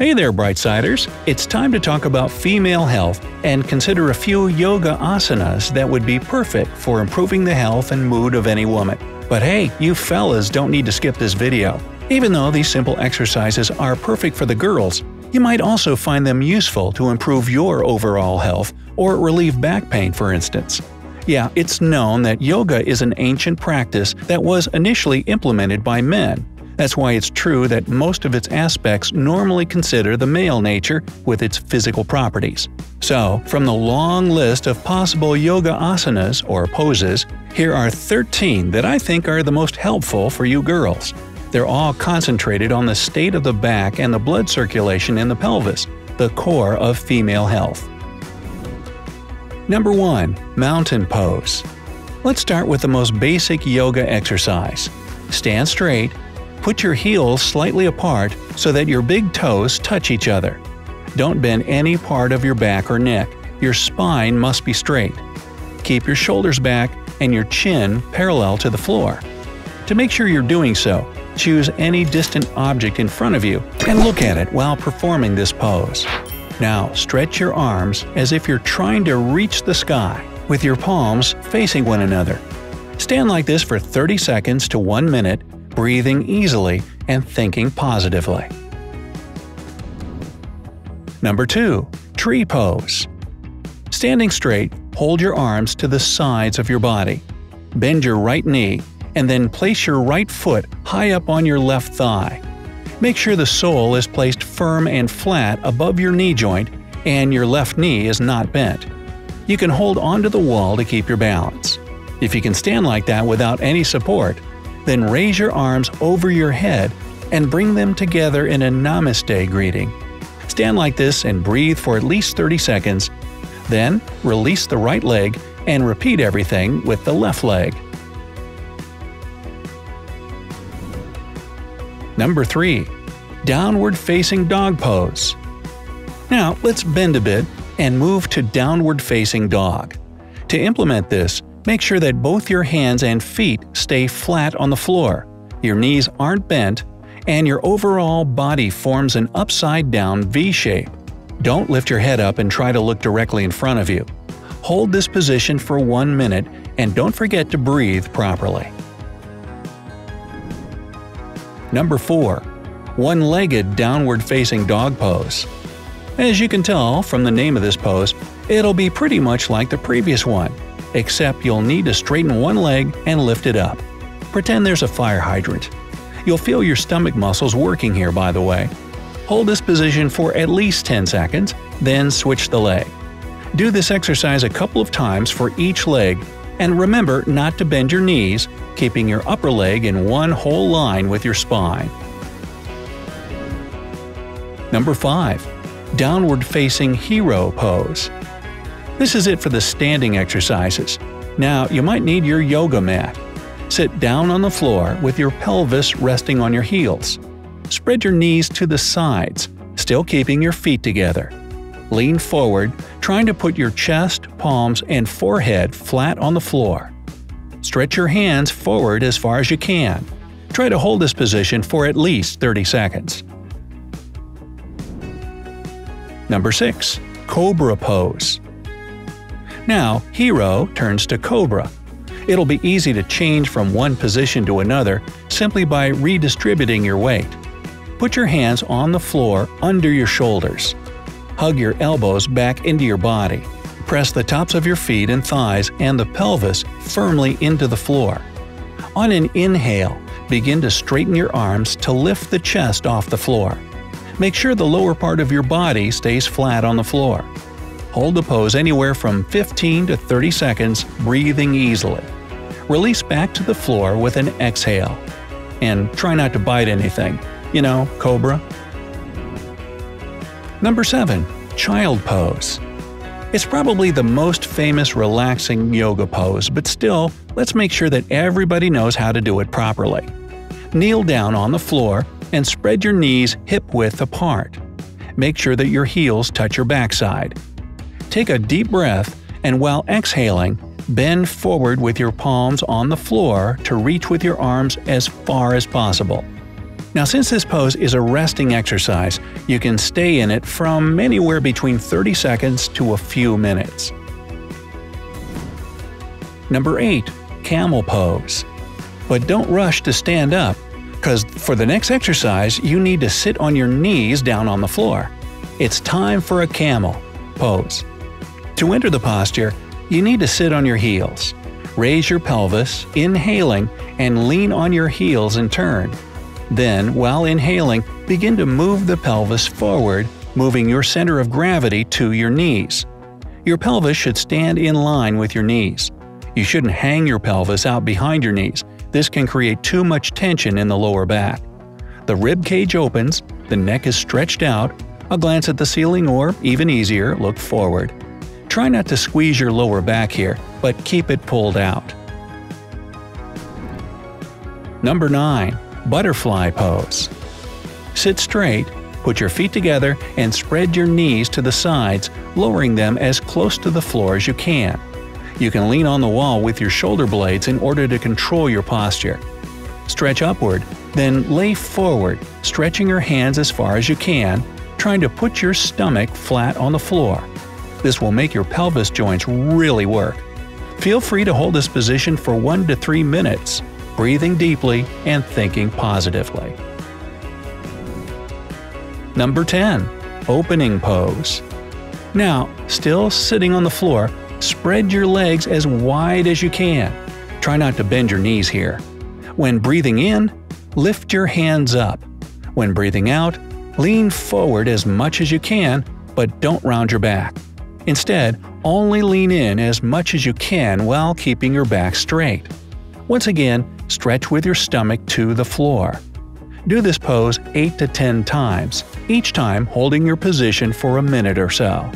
Hey there, Brightsiders! It's time to talk about female health and consider a few yoga asanas that would be perfect for improving the health and mood of any woman. But hey, you fellas don't need to skip this video. Even though these simple exercises are perfect for the girls, you might also find them useful to improve your overall health or relieve back pain, for instance. Yeah, it's known that yoga is an ancient practice that was initially implemented by men. That's why it's true that most of its aspects normally consider the male nature with its physical properties. So, from the long list of possible yoga asanas or poses, here are 13 that I think are the most helpful for you girls. They're all concentrated on the state of the back and the blood circulation in the pelvis, the core of female health. Number 1. Mountain Pose. Let's start with the most basic yoga exercise. Stand straight. Put your heels slightly apart so that your big toes touch each other. Don't bend any part of your back or neck. Your spine must be straight. Keep your shoulders back and your chin parallel to the floor. To make sure you're doing so, choose any distant object in front of you and look at it while performing this pose. Now stretch your arms as if you're trying to reach the sky, with your palms facing one another. Stand like this for 30 seconds to 1 minute, breathing easily and thinking positively. Number 2. Tree Pose. Standing straight, hold your arms to the sides of your body. Bend your right knee, and then place your right foot high up on your left thigh. Make sure the sole is placed firm and flat above your knee joint and your left knee is not bent. You can hold onto the wall to keep your balance. If you can stand like that without any support, then raise your arms over your head and bring them together in a namaste greeting. Stand like this and breathe for at least 30 seconds. Then, release the right leg and repeat everything with the left leg. Number 3. Downward Facing Dog Pose. Now, let's bend a bit and move to Downward Facing Dog. To implement this, make sure that both your hands and feet stay flat on the floor, your knees aren't bent, and your overall body forms an upside-down V shape. Don't lift your head up and try to look directly in front of you. Hold this position for 1 minute and don't forget to breathe properly. Number 4. One-legged Downward Facing Dog Pose. As you can tell from the name of this pose, it'll be pretty much like the previous one, except you'll need to straighten one leg and lift it up. Pretend there's a fire hydrant. You'll feel your stomach muscles working here, by the way. Hold this position for at least 10 seconds, then switch the leg. Do this exercise a couple of times for each leg, and remember not to bend your knees, keeping your upper leg in one whole line with your spine. Number 5. Downward Facing Hero Pose. This is it for the standing exercises. Now you might need your yoga mat. Sit down on the floor with your pelvis resting on your heels. Spread your knees to the sides, still keeping your feet together. Lean forward, trying to put your chest, palms, and forehead flat on the floor. Stretch your hands forward as far as you can. Try to hold this position for at least 30 seconds. Number 6. Cobra Pose. Now, hero turns to cobra. It'll be easy to change from one position to another simply by redistributing your weight. Put your hands on the floor under your shoulders. Hug your elbows back into your body. Press the tops of your feet and thighs and the pelvis firmly into the floor. On an inhale, begin to straighten your arms to lift the chest off the floor. Make sure the lower part of your body stays flat on the floor. Hold the pose anywhere from 15 to 30 seconds, breathing easily. Release back to the floor with an exhale. And try not to bite anything. You know, Cobra. Number 7. Child Pose. It's probably the most famous relaxing yoga pose, but still, let's make sure that everybody knows how to do it properly. Kneel down on the floor and spread your knees hip-width apart. Make sure that your heels touch your backside. Take a deep breath, and while exhaling, bend forward with your palms on the floor to reach with your arms as far as possible. Now, since this pose is a resting exercise, You can stay in it from anywhere between 30 seconds to a few minutes. Number 8. Camel pose. But don't rush to stand up, because for the next exercise you need to sit on your knees down on the floor. It's time for a camel pose. To enter the posture, you need to sit on your heels. Raise your pelvis, inhaling, and lean on your heels in turn. Then, while inhaling, begin to move the pelvis forward, moving your center of gravity to your knees. Your pelvis should stand in line with your knees. You shouldn't hang your pelvis out behind your knees. This can create too much tension in the lower back. The rib cage opens, the neck is stretched out, a glance at the ceiling or, even easier, look forward. Try not to squeeze your lower back here, but keep it pulled out. Number 9. Butterfly pose. Sit straight, put your feet together, and spread your knees to the sides, lowering them as close to the floor as you can. You can lean on the wall with your shoulder blades in order to control your posture. Stretch upward, then lay forward, stretching your hands as far as you can, trying to put your stomach flat on the floor. This will make your pelvis joints really work. Feel free to hold this position for 1 to 3 minutes, breathing deeply and thinking positively. Number 10. Opening pose. Now, still sitting on the floor, spread your legs as wide as you can. Try not to bend your knees here. When breathing in, lift your hands up. When breathing out, lean forward as much as you can, but don't round your back. Instead, only lean in as much as you can while keeping your back straight. Once again, stretch with your stomach to the floor. Do this pose 8 to 10 times, each time holding your position for a minute or so.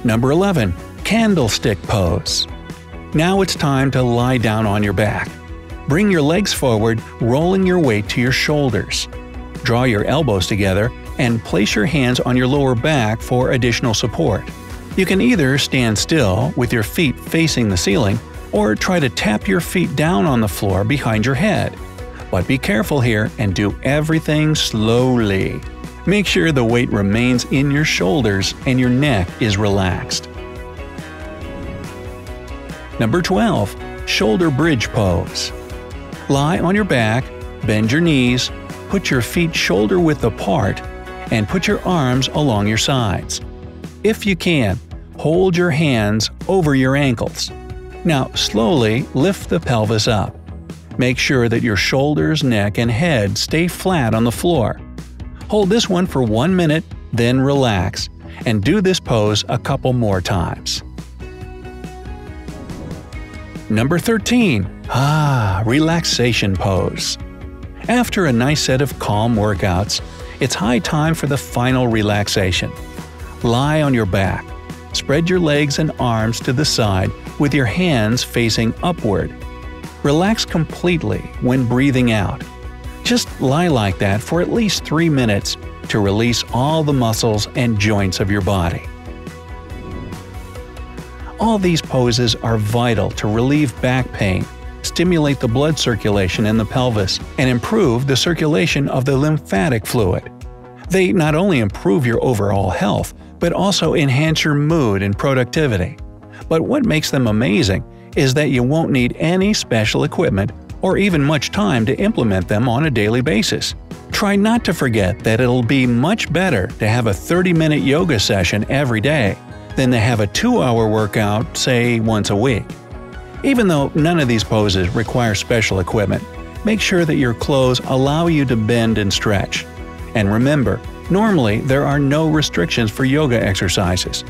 Number 11. Candlestick pose. Now it's time to lie down on your back. Bring your legs forward, rolling your weight to your shoulders. Draw your elbows together and place your hands on your lower back for additional support. You can either stand still with your feet facing the ceiling or try to tap your feet down on the floor behind your head. But be careful here and do everything slowly. Make sure the weight remains in your shoulders and your neck is relaxed. Number 12. Shoulder bridge pose. Lie on your back, bend your knees, put your feet shoulder-width apart, and put your arms along your sides. If you can, hold your hands over your ankles. Now slowly lift the pelvis up. Make sure that your shoulders, neck, and head stay flat on the floor. Hold this one for 1 minute, then relax, and do this pose a couple more times. Number 13. Relaxation pose. After a nice set of calm workouts, it's high time for the final relaxation. Lie on your back. Spread your legs and arms to the side with your hands facing upward. Relax completely when breathing out. Just lie like that for at least 3 minutes to release all the muscles and joints of your body. All these poses are vital to relieve back pain, stimulate the blood circulation in the pelvis, and improve the circulation of the lymphatic fluid. They not only improve your overall health, but also enhance your mood and productivity. But what makes them amazing is that you won't need any special equipment or even much time to implement them on a daily basis. Try not to forget that it'll be much better to have a 30-minute yoga session every day than to have a 2-hour workout, say, once a week. Even though none of these poses require special equipment, make sure that your clothes allow you to bend and stretch. And remember, normally there are no restrictions for yoga exercises.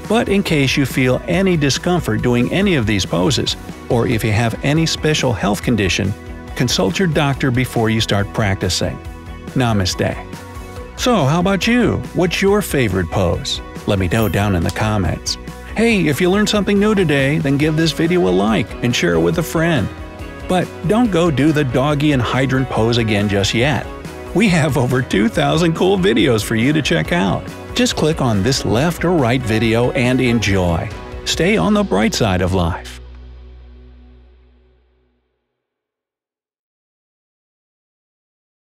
But in case you feel any discomfort doing any of these poses, or if you have any special health condition, consult your doctor before you start practicing. Namaste. So how about you? What's your favorite pose? Let me know down in the comments. Hey, if you learned something new today, then give this video a like and share it with a friend. But don't go do the doggy and hydrant pose again just yet. We have over 2,000 cool videos for you to check out. Just click on this left or right video and enjoy. Stay on the bright side of life.